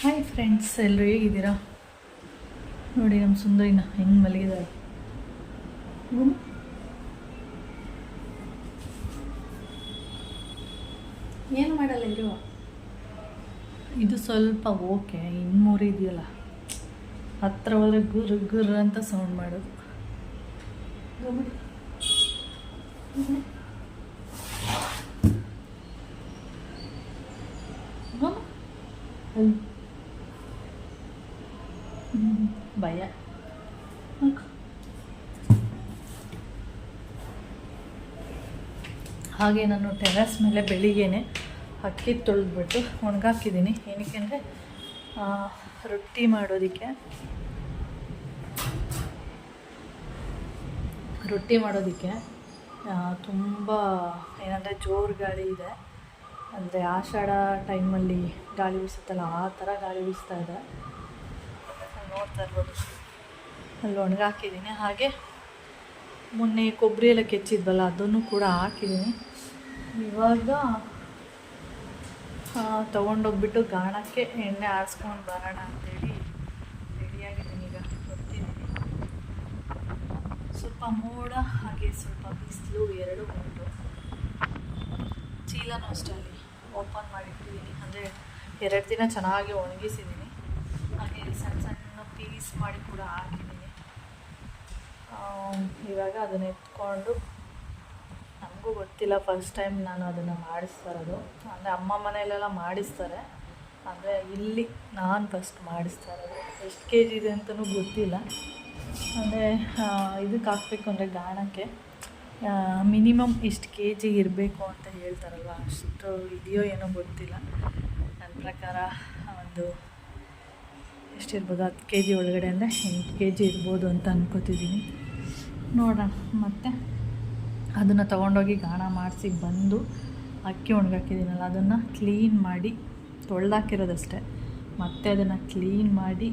Hi friends, ಎಲ್ಲರೂ ಹೇಗಿದ್ದೀರಾ? ನೋಡಿ ನಮ್ಮ ಸುಂದರಿನ ಹೆಂಗೆ ಮಲಗಿದಾಳೆ. ಏನು ಮಾಡಲ್ಲ ಇರುವ. ಇದು ಸ್ವಲ್ಪ ಓಕೆ, ಇನ್ನು ಮೂರು ಇದೆಯಲ್ಲ ಹತ್ರ ಹೋದ್ರೆ ಗುರು ಗುರು ಅಂತ ಸೌಂಡ್ ಮಾಡೋದು. ಭಯ. ಹಾಗೆ ನಾನು ಟೆರೆಸ್ ಮೇಲೆ ಬೆಳಿಗ್ಗೆನೆ ಅಕ್ಕಿ ತೊಳೆದ್ಬಿಟ್ಟು ಒಣಗಾಕಿದ್ದೀನಿ. ಏನಕ್ಕೆ ಅಂದರೆ ರೊಟ್ಟಿ ಮಾಡೋದಕ್ಕೆ ತುಂಬ ಏನಂದರೆ ಜೋರು ಗಾಳಿ ಇದೆ. ಅಂದರೆ ಆಷಾಢ ಟೈಮಲ್ಲಿ ಗಾಳಿ ಬೀಸುತ್ತಲ್ಲ, ಆ ಥರ ಗಾಳಿ ಬೀಸ್ತಾ ಇದೆ. ನೋಡ್ತಾ ಇರ್ಬೋದು, ಅಲ್ಲಿ ಒಣಗಾಕಿದ್ದೀನಿ. ಹಾಗೆ ಮೊನ್ನೆ ಕೊಬ್ಬರಿ ಎಲ್ಲ ಕೆಚ್ಚಿದ್ವಲ್ಲ, ಅದನ್ನು ಕೂಡ ಹಾಕಿದ್ದೀನಿ. ಇವಾಗ ತೊಗೊಂಡೋಗ್ಬಿಟ್ಟು ಗಾಣಕ್ಕೆ ಎಣ್ಣೆ ಆರಿಸ್ಕೊಂಡು ಬರೋಣ ಅಂತೇಳಿ ರೆಡಿಯಾಗಿದ್ದೀನಿ. ಈಗ ಬರ್ತಿದ್ದೀನಿ. ಸ್ವಲ್ಪ ಮೋಡ ಹಾಗೆ ಸ್ವಲ್ಪ ಬಿಸಿಲು ಎರಡೂ ಉಂಟು. ಚೀಲನೂ ಅಷ್ಟೇ ಅಲ್ಲಿ ಓಪನ್ ಮಾಡಿಟ್ಟಿದ್ದೀನಿ. ಅಂದರೆ 2 ದಿನ ಚೆನ್ನಾಗಿ ಒಣಗಿಸಿದ್ದೀನಿ. ಹಾಗೆ ಸಣ್ಣ ಸಣ್ಣ ಪೀಸ್ ಮಾಡಿ ಕೂಡ ಹಾಕಿದ್ದೀನಿ. ಇವಾಗ ಅದನ್ನ ಎತ್ಕೊಂಡು, ನಮಗೂ ಗೊತ್ತಿಲ್ಲ, ಫಸ್ಟ್ ಟೈಮ್ ನಾನು ಅದನ್ನು ಮಾಡಿಸ್ತಾ ಇರೋದು. ಅಂದರೆ ಅಮ್ಮ ಮನೆಯಲ್ಲೆಲ್ಲ ಮಾಡಿಸ್ತಾರೆ, ಅಂದರೆ ಇಲ್ಲಿ ನಾನು ಫಸ್ಟ್ ಮಾಡಿಸ್ತಾ ಇರೋದು. ಎಷ್ಟು ಕೆ ಜಿ ಇದೆ ಅಂತಲೂ ಗೊತ್ತಿಲ್ಲ. ಅಂದರೆ ಇದಕ್ಕೆ ಹಾಕಬೇಕು ಅಂದರೆ ಗಾಣಕ್ಕೆ ಮಿನಿಮಮ್ ಇಷ್ಟು ಕೆ ಜಿ ಇರಬೇಕು ಅಂತ ಹೇಳ್ತಾರಲ್ವ, ಅಷ್ಟು ಇದೆಯೋ ಏನೋ ಗೊತ್ತಿಲ್ಲ. ನನ್ನ ಪ್ರಕಾರ ಒಂದು ಎಷ್ಟಿರ್ಬೋದು, 10 ಕೆ ಜಿ ಒಳಗಡೆ ಅಂದರೆ 8 ಕೆ ಜಿ ಇರ್ಬೋದು ಅಂತ ಅನ್ಕೋತಿದ್ದೀನಿ. ನೋಡೋಣ. ಮತ್ತು ಅದನ್ನು ತೊಗೊಂಡೋಗಿ ಗಾಣ ಮಾಡಿಸಿ ಬಂದು ಅಕ್ಕಿ ಒಣಗಾಕಿದ್ದೀನಲ್ಲ, ಅದನ್ನು ಕ್ಲೀನ್ ಮಾಡಿ ತೊಳೆದಾಕಿರೋದಷ್ಟೇ. ಮತ್ತು ಅದನ್ನು ಕ್ಲೀನ್ ಮಾಡಿ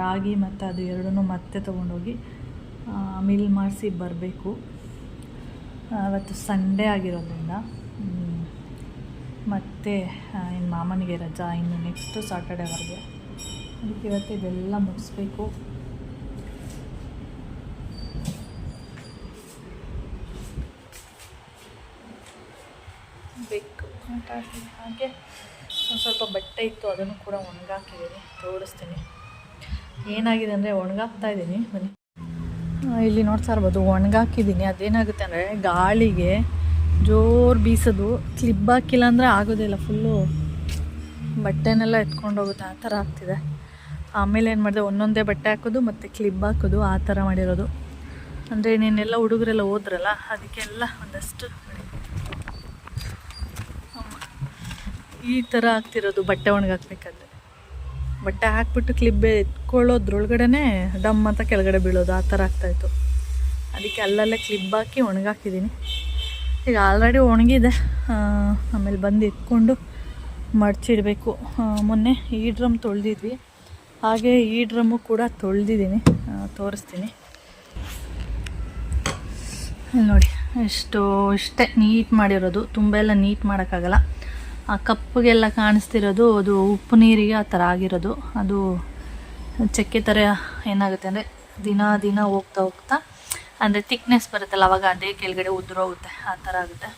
ರಾಗಿ ಮತ್ತು ಅದು ಎರಡನ್ನೂ ಮತ್ತೆ ತೊಗೊಂಡೋಗಿ ಮಿಲ್ ಮಾಡಿಸಿ ಬರಬೇಕು. ಇವತ್ತು ಸಂಡೇ ಆಗಿರೋದ್ರಿಂದ ಮತ್ತು ಇನ್ನು ಮಾಮನಿಗೆ ರಜಾ, ಇನ್ನು ನೆಕ್ಸ್ಟು ಸಾಟರ್ಡೇವರೆಗೆ. ಅದಕ್ಕೆ ಇವತ್ತು ಇದೆಲ್ಲ ಮುಗಿಸ್ಬೇಕು. ಬೇಕು ಹಾಗೆ ಒಂದು ಸ್ವಲ್ಪ ಬಟ್ಟೆ ಇತ್ತು, ಅದನ್ನು ಕೂಡ ಒಣಗಾಕಿದ್ದೀನಿ. ತೋರಿಸ್ತೀನಿ ಏನಾಗಿದೆ ಅಂದರೆ. ಒಣಗಾಕ್ತಾ ಇದ್ದೀನಿ, ಬನ್ನಿ. ಇಲ್ಲಿ ನೋಡ್ತಾ ಇರ್ಬೋದು, ಒಣಗಾಕಿದ್ದೀನಿ. ಅದೇನಾಗುತ್ತೆ ಅಂದರೆ ಗಾಳಿಗೆ ಜೋರು ಬೀಸೋದು. ಕ್ಲಿಪ್ ಹಾಕಿಲ್ಲ ಅಂದರೆ ಆಗೋದಿಲ್ಲ, ಫುಲ್ಲು ಬಟ್ಟೆನೆಲ್ಲ ಎತ್ಕೊಂಡು ಹೋಗುತ್ತೆ. ಆ ಥರ ಆಗ್ತಿದೆ. ಆಮೇಲೆ ಏನು ಮಾಡಿದೆ, ಒಂದೊಂದೇ ಬಟ್ಟೆ ಹಾಕೋದು ಮತ್ತು ಕ್ಲಿಪ್ ಹಾಕೋದು, ಆ ಥರ ಮಾಡಿರೋದು. ಅಂದರೆ ನೀನೆಲ್ಲ ಹುಡುಗರೆಲ್ಲ ಹೋದ್ರಲ್ಲ, ಅದಕ್ಕೆಲ್ಲ ಒಂದಷ್ಟು ಈ ಥರ ಆಗ್ತಿರೋದು. ಬಟ್ಟೆ ಒಣಗಾಕ್ಬೇಕಾದ್ರೆ ಬಟ್ಟೆ ಹಾಕ್ಬಿಟ್ಟು ಕ್ಲಿಪ್ ಎತ್ಕೊಳ್ಳೋದ್ರೊಳಗಡೆ ಡಮ್ ಅಂತ ಕೆಳಗಡೆ ಬೀಳೋದು, ಆ ಥರ ಆಗ್ತಾಯಿತ್ತು. ಅದಕ್ಕೆ ಅಲ್ಲಲ್ಲೇ ಕ್ಲಿಪ್ ಹಾಕಿ ಒಣಗಾಕಿದ್ದೀನಿ. ಈಗ ಆಲ್ರೆಡಿ ಒಣಗಿದೆ. ಆಮೇಲೆ ಬಂದು ಎತ್ಕೊಂಡು ಮಡಚಿಡಬೇಕು. ಮೊನ್ನೆ ಈ ಡ್ರಮ್ ತೊಳೆದಿದ್ವಿ, ಹಾಗೆ ಈ ಡ್ರಮ್ಮು ಕೂಡ ತೊಳೆದಿದ್ದೀನಿ. ತೋರಿಸ್ತೀನಿ ನೋಡಿ. ಇಷ್ಟೇ ನೀಟ್ ಮಾಡಿರೋದು. ತುಂಬ ಎಲ್ಲ ನೀಟ್ ಮಾಡೋಕ್ಕಾಗಲ್ಲ. ಆ ಕಪ್ಪಗೆಲ್ಲ ಕಾಣಿಸ್ತಿರೋದು ಅದು ಉಪ್ಪು ನೀರಿಗೆ ಆ ಥರ ಆಗಿರೋದು. ಅದು ಚಕ್ಕೆ ಥರ ಏನಾಗುತ್ತೆ ಅಂದರೆ ದಿನ ಹೋಗ್ತಾ ಅಂದರೆ ಥಿಕ್ನೆಸ್ ಬರುತ್ತಲ್ಲ, ಅವಾಗ ಅದೇ ಕೆಳಗಡೆ ಉದುರೋಗುತ್ತೆ, ಆ ಥರ ಆಗುತ್ತೆ.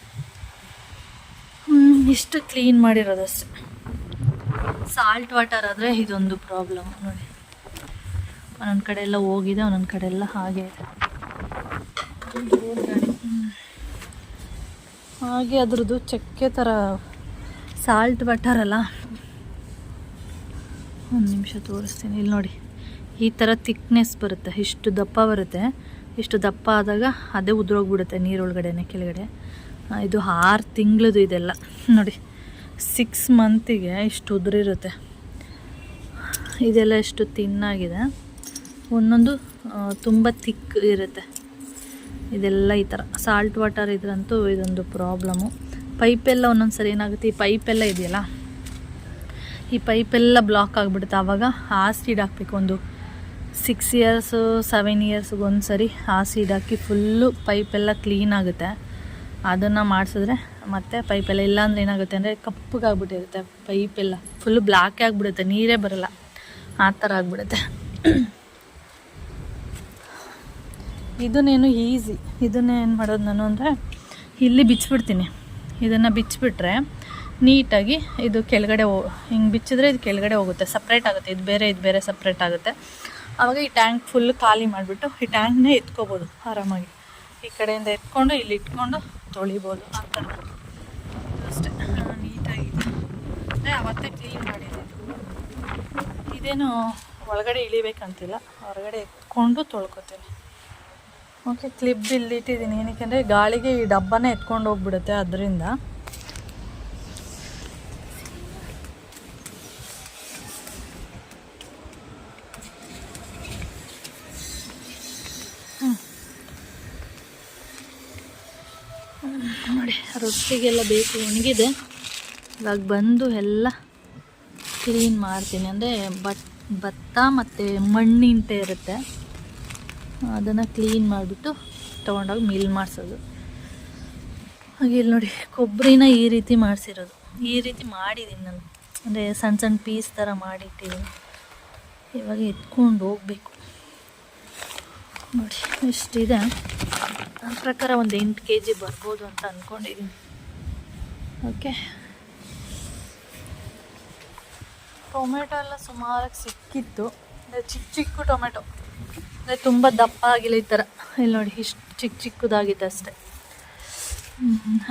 ಇಷ್ಟು ಕ್ಲೀನ್ ಮಾಡಿರೋದಷ್ಟೆ. ಸಾಲ್ಟ್ ವಾಟರ್ ಆದರೆ ಇದೊಂದು ಪ್ರಾಬ್ಲಮ್ ನೋಡಿ. ಒಂದೊಂದು ಕಡೆ ಎಲ್ಲ ಹೋಗಿದೆ, ಒಂದೊಂದು ಕಡೆ ಎಲ್ಲ ಹಾಗೆ ಇದೆ. ಹಾಗೆ ಅದ್ರದ್ದು ಚಕ್ಕೆ ಥರ ಸಾಲ್ಟ್ ವಾಟರ್ ಅಲ್ಲ. ಒಂದು ನಿಮಿಷ ತೋರಿಸ್ತೀನಿ. ಇಲ್ಲಿ ನೋಡಿ, ಈ ಥರ ಥಿಕ್ನೆಸ್ ಬರುತ್ತೆ, ಇಷ್ಟು ದಪ್ಪ ಬರುತ್ತೆ. ಇಷ್ಟು ದಪ್ಪ ಆದಾಗ ಅದೇ ಉದುರೋಗ್ಬಿಡುತ್ತೆ ನೀರೊಳಗಡೆನೆ ಕೆಳಗಡೆ. ಇದು 6 ತಿಂಗಳದು ಇದೆಲ್ಲ ನೋಡಿ. 6 ಮಂತಿಗೆ ಇಷ್ಟು ಉದುರಿರುತ್ತೆ. ಇದೆಲ್ಲ ಎಷ್ಟು ತಿನ್ನಾಗಿದೆ, ಒಂದೊಂದು ತುಂಬ ಥಿಕ್ ಇರುತ್ತೆ. ಇದೆಲ್ಲ ಈ ಥರ ಸಾಲ್ಟ್ ವಾಟರ್ ಇದ್ರಂತೂ ಇದೊಂದು ಪ್ರಾಬ್ಲಮ್ಮು. ಪೈಪೆಲ್ಲ ಒಂದೊಂದು ಸರಿ ಏನಾಗುತ್ತೆ, ಈ ಪೈಪೆಲ್ಲ ಇದೆಯಲ್ಲ, ಈ ಪೈಪೆಲ್ಲ ಬ್ಲಾಕ್ ಆಗಿಬಿಡುತ್ತೆ. ಆವಾಗ ಆಸಿಡ್ ಹಾಕಬೇಕು. ಒಂದು 6 ಇಯರ್ಸು 7 ಇಯರ್ಸ್ಗೆ ಒಂದು ಸರಿ ಆಸಿಡ್ ಹಾಕಿ ಫುಲ್ಲು ಪೈಪೆಲ್ಲ ಕ್ಲೀನ್ ಆಗುತ್ತೆ. ಅದನ್ನು ಮಾಡಿಸಿದ್ರೆ ಮತ್ತೆ ಪೈಪೆಲ್ಲ, ಇಲ್ಲಾಂದ್ರೆ ಏನಾಗುತ್ತೆ ಅಂದರೆ ಕಪ್ಪಗಾಗ್ಬಿಟ್ಟಿರುತ್ತೆ ಪೈಪೆಲ್ಲ, ಫುಲ್ಲು ಬ್ಲ್ಯಾಕೇ ಆಗಿಬಿಡುತ್ತೆ, ನೀರೇ ಬರೋಲ್ಲ, ಆ ಥರ ಆಗಿಬಿಡುತ್ತೆ. ಇದನ್ನೇನು ಈಸಿ, ಇದನ್ನೇ ಏನು ಮಾಡೋದು ನಾನು ಅಂದರೆ ಇಲ್ಲಿ ಬಿಚ್ಚಿಬಿಡ್ತೀನಿ. ಇದನ್ನು ಬಿಚ್ಚಿಬಿಟ್ರೆ ನೀಟಾಗಿ ಇದು ಕೆಳಗಡೆ ಹಿಂಗೆ ಬಿಚ್ಚಿದ್ರೆ ಇದು ಕೆಳಗಡೆ ಹೋಗುತ್ತೆ, ಸಪ್ರೇಟ್ ಆಗುತ್ತೆ, ಇದು ಬೇರೆ ಸಪ್ರೇಟ್ ಆಗುತ್ತೆ. ಆವಾಗ ಈ ಟ್ಯಾಂಕ್ ಫುಲ್ ಖಾಲಿ ಮಾಡಿಬಿಟ್ಟು ಈ ಟ್ಯಾಂಕ್ನೇ ಎತ್ಕೋಬೋದು ಆರಾಮಾಗಿ. ಈ ಕಡೆಯಿಂದ ಎತ್ಕೊಂಡು ಇಲ್ಲಿ ಇಟ್ಕೊಂಡು ತೊಳಿಬೋದು, ಆ ಥರ ಅಷ್ಟೇ. ನೀಟಾಗಿದೆ ಅಂದರೆ ಅವತ್ತೇ ಕ್ಲೀನ್ ಮಾಡಿದೆ. ಇದೇನು ಒಳಗಡೆ ಇಳಿಬೇಕಂತಿಲ್ಲ, ಹೊರಗಡೆ ಎತ್ಕೊಂಡು ತೊಳ್ಕೊತೀನಿ. ಓಕೆ, ಕ್ಲಿಪ್ ಇಲ್ಲಿ ಇಟ್ಟಿದ್ದೀನಿ, ಏನಕ್ಕೆ ಅಂದರೆ ಗಾಳಿಗೆ ಈ ಡಬ್ಬನೇ ಎತ್ಕೊಂಡು ಹೋಗ್ಬಿಡುತ್ತೆ, ಅದರಿಂದ. ನೋಡಿ, ರೊಟ್ಟಿಗೆಲ್ಲ ಬೇಕು, ಒಣಗಿದೆ. ಇವಾಗ ಬಂದು ಎಲ್ಲ ಕ್ಲೀನ್ ಮಾಡ್ತೀನಿ. ಅಂದರೆ ಭತ್ತ ಮತ್ತು ಮಣ್ಣಿಂಟೆ ಇರುತ್ತೆ, ಅದನ್ನು ಕ್ಲೀನ್ ಮಾಡಿಬಿಟ್ಟು ತೊಗೊಂಡೋಗಿ ಮಿಲ್ ಮಾಡಿಸೋದು. ಹಾಗೆ ಇಲ್ಲಿ ನೋಡಿ, ಕೊಬ್ಬರಿನ ಈ ರೀತಿ ಮಾಡಿಸಿರೋದು, ಈ ರೀತಿ ಮಾಡಿದ್ದೀನಿ ನಾನು. ಅಂದರೆ ಸಣ್ಣ ಸಣ್ಣ ಪೀಸ್ ಥರ ಮಾಡಿಟ್ಟಿದ್ದೀನಿ. ಇವಾಗ ಎತ್ಕೊಂಡು ಹೋಗಬೇಕು. ನೋಡಿ ಇಷ್ಟಿದೆ. ನನ್ನ ಪ್ರಕಾರ ಒಂದು 8 kg ಬರ್ಬೋದು ಅಂತ ಅಂದ್ಕೊಂಡಿದ್ದೀನಿ. ಓಕೆ, ಟೊಮೆಟೊ ಎಲ್ಲ ಸುಮಾರಾಗಿ ಸಿಕ್ಕಿತ್ತು. ಅಂದರೆ ಚಿಕ್ಕ ಟೊಮೆಟೊ, ಅಂದರೆ ತುಂಬ ದಪ್ಪ ಆಗಿಲ್ಲ, ಈ ಥರ. ಇಲ್ಲಿ ನೋಡಿ, ಇಷ್ಟು ಚಿಕ್ಕದಾಗಿದೆ ಅಷ್ಟೆ.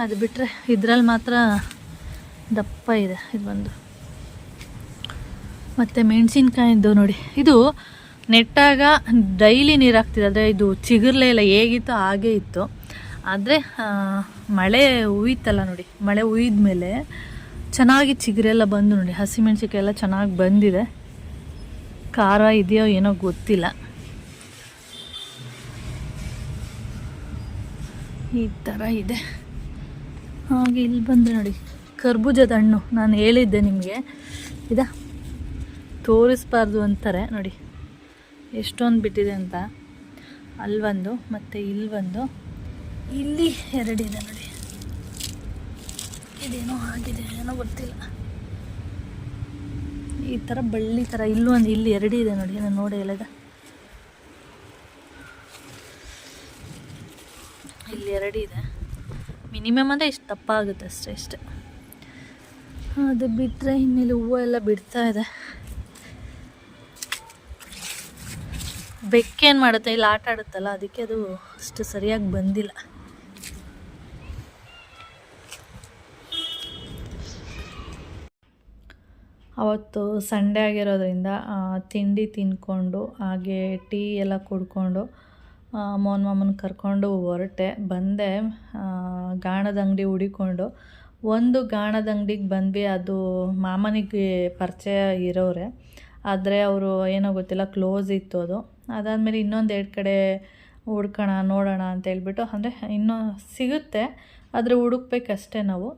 ಅದು ಬಿಟ್ಟರೆ ಇದರಲ್ಲಿ ಮಾತ್ರ ದಪ್ಪ ಇದೆ ಇದು ಒಂದು. ಮತ್ತು ಮೆಣಸಿನ್ಕಾಯಿದ್ದು ನೋಡಿ, ಇದು ನೆಟ್ಟಾಗ ಡೈಲಿ ನೀರು ಹಾಕ್ತಿದ್ದೆ, ಆದರೆ ಇದು ಚಿಗುರ್ಲೇ ಇಲ್ಲ, ಹೇಗಿತ್ತು ಹಾಗೇ ಇತ್ತು. ಆದರೆ ಮಳೆ ಹುಯ್ತಲ್ಲ ನೋಡಿ, ಮಳೆ ಹುಯ್ದ ಮೇಲೆ ಚೆನ್ನಾಗಿ ಚಿಗುರೆಲ್ಲ ಬಂದು ನೋಡಿ, ಹಸಿಮೆಣ್ಸಿಕಾಯಿ ಎಲ್ಲ ಚೆನ್ನಾಗಿ ಬಂದಿದೆ. ಖಾರ ಇದೆಯೋ ಏನೋ ಗೊತ್ತಿಲ್ಲ. ಈ ಥರ ಇದೆ. ಹಾಗೆ ಇಲ್ಲಿ ಬಂದು ನೋಡಿ, ಕರ್ಬೂಜದ ಹಣ್ಣು ನಾನು ಹೇಳಿದ್ದೆ ನಿಮಗೆ, ಇದ ತೋರಿಸ್ಬಾರ್ದು ಅಂತಾರೆ ನೋಡಿ, ಎಷ್ಟೊಂದು ಬಿಟ್ಟಿದೆ ಅಂತ. ಅಲ್ಲೊಂದು ಮತ್ತು ಇಲ್ಲೊಂದು, ಇಲ್ಲಿ 2 ಇದೆ ನೋಡಿ. ಇದೇನೋ ಆಗಿದೆ, ಏನೋ ಗೊತ್ತಿಲ್ಲ, ಈ ಥರ ಬಳ್ಳಿ ಥರ. ಇಲ್ಲೊಂದು, ಇಲ್ಲಿ 2 ಇದೆ ನೋಡಿ, ನಾನು ನೋಡಿ ಎಲ್ಲದ, ಇಲ್ಲಿ 2 ಇದೆ. ಮಿನಿಮಮ್ ಅಂದರೆ ಇಷ್ಟು ದಪ್ಪ ಆಗುತ್ತೆ ಅಷ್ಟೇ. ಅದು ಬಿಟ್ಟರೆ ಇನ್ನಿಲ್ಲಿ ಹೂವು ಎಲ್ಲ ಬಿಡ್ತಾ ಇದೆ. ಬೆಕ್ಕೇನು ಮಾಡುತ್ತೆ, ಇಲ್ಲಿ ಆಟ ಆಡುತ್ತಲ್ಲ, ಅದಕ್ಕೆ ಅದು ಅಷ್ಟು ಸರಿಯಾಗಿ ಬಂದಿಲ್ಲ. ಅವತ್ತು ಸಂಡೇ ಆಗಿರೋದ್ರಿಂದ ತಿಂಡಿ ತಿಂದ್ಕೊಂಡು ಹಾಗೆ ಟೀ ಎಲ್ಲ ಕುಡ್ಕೊಂಡು ಮೋಹನ್ ಮಾಮನ ಕರ್ಕೊಂಡು ಹೊರಟೆ. ಬಂದೆ, ಗಾಣದ ಅಂಗಡಿ ಹುಡಿಕೊಂಡು ಒಂದು ಗಾಣದ ಅಂಗಡಿಗೆ ಬಂದ್ವಿ. ಅದು ಮಾಮನಿಗೆ ಪರಿಚಯ ಇರೋರೆ, ಆದರೆ ಅವರು ಏನೋ ಗೊತ್ತಿಲ್ಲ ಕ್ಲೋಸ್ ಇತ್ತು ಅದು. ಅದಾದಮೇಲೆ ಇನ್ನೊಂದು 2 ಕಡೆ ಹುಡ್ಕೋಣ ನೋಡೋಣ ಅಂತ ಹೇಳ್ಬಿಟ್ಟು, ಅಂದರೆ ಇನ್ನೂ ಸಿಗುತ್ತೆ ಆದರೆ ಹುಡುಕ್ಬೇಕಷ್ಟೇ ನಾವು.